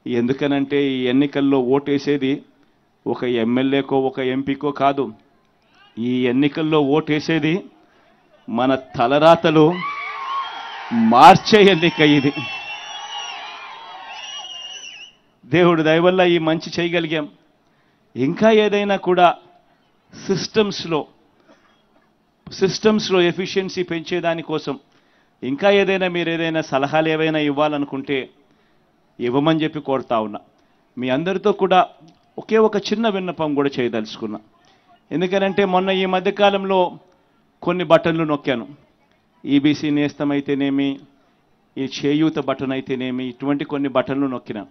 ఎందుకనంటే ఈ ఎన్నికల్లో ఓటేసేది ఒక ఎమ్మెల్యేకో ఒక ఎంపీకో కాదు. ఈ ఎన్నికల్లో ఓటేసేది మన తలరాతలు మార్చే ఎన్నిక ఇది. దేవుడి దయ వల్ల ఈ మంచి చేయగలిగాం. ఇంకా ఏదైనా కూడా సిస్టమ్స్లో ఎఫిషియన్సీ పెంచేదానికోసం ఇంకా ఏదైనా మీరు ఏదైనా సలహాలు ఏవైనా ఇవ్వాలనుకుంటే ఇవ్వమని చెప్పి కోరుతా ఉన్నా. మీ అందరితో కూడా ఒకే ఒక చిన్న విన్నపం కూడా చేయదలుచుకున్నా. ఎందుకనంటే మొన్న ఈ మధ్యకాలంలో కొన్ని బటన్లు నొక్కాను. ఈబీసీ నేస్తం అయితేనేమి, ఈ చేయూత బటన్ అయితేనేమి, ఇటువంటి కొన్ని బటన్లు నొక్కినా.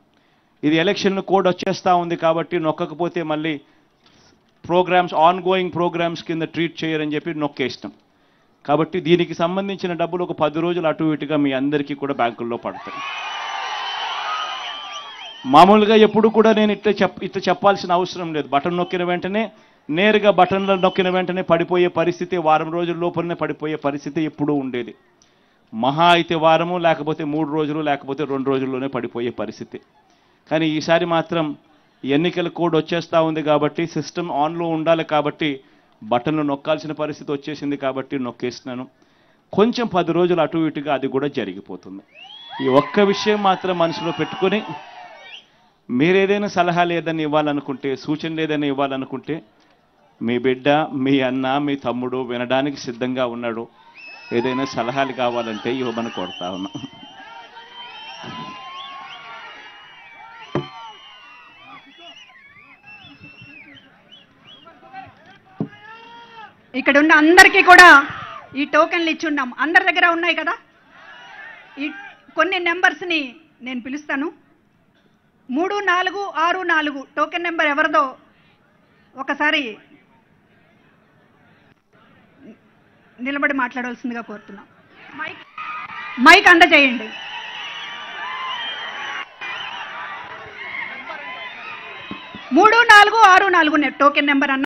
ఇది ఎలక్షన్ కోడ్ వచ్చేస్తూ ఉంది కాబట్టి నొక్కకపోతే మళ్ళీ ప్రోగ్రామ్స్ ఆన్గోయింగ్ ప్రోగ్రామ్స్ కింద ట్రీట్ చేయరని చెప్పి నొక్కేస్తాం. కాబట్టి దీనికి సంబంధించిన డబ్బులు ఒక 10 రోజులు అటు ఇటుగా మీ అందరికీ కూడా బ్యాంకుల్లో పడతాయి. మామూలుగా ఎప్పుడు కూడా నేను ఇట్లా చెప్పాల్సిన అవసరం లేదు. బటన్ నొక్కిన వెంటనే నేరుగా బటన్లు నొక్కిన వెంటనే పడిపోయే పరిస్థితి, వారం రోజుల లోపలనే పడిపోయే పరిస్థితి ఎప్పుడూ ఉండేది. మహా అయితే వారము, లేకపోతే 3 రోజులు, లేకపోతే 2 రోజుల్లోనే పడిపోయే పరిస్థితి. కానీ ఈసారి మాత్రం ఎన్నికల కోడ్ వచ్చేస్తూ ఉంది కాబట్టి, సిస్టమ్ ఆన్లో ఉండాలి కాబట్టి బటన్లు నొక్కాల్సిన పరిస్థితి వచ్చేసింది కాబట్టి నొక్కేస్తున్నాను. కొంచెం 10 రోజులు అటు ఇటుగా అది కూడా జరిగిపోతుంది. ఈ ఒక్క విషయం మాత్రం మనసులో పెట్టుకొని మీరేదైనా సలహాలు ఏదైనా ఇవ్వాలనుకుంటే, సూచనలు ఏదైనా ఇవ్వాలనుకుంటే మీ బిడ్డ, మీ అన్న, మీ తమ్ముడు వినడానికి సిద్ధంగా ఉన్నాడు. ఏదైనా సలహాలు కావాలంటే ఇవ్వమని కోరుతా ఉన్నా. ఇక్కడ ఉన్న అందరికీ కూడా ఈ టోకెన్లు ఇచ్చి ఉన్నాం. అందరి దగ్గర ఉన్నాయి కదా. ఈ కొన్ని నెంబర్స్ని నేను పిలుస్తాను. 3464 టోకెన్ నెంబర్ ఎవరిదో ఒకసారి నిలబడి మాట్లాడాల్సిందిగా కోరుతున్నాం. మైక్ అందజేయండి. 3464 టోకెన్ నెంబర్ అన్న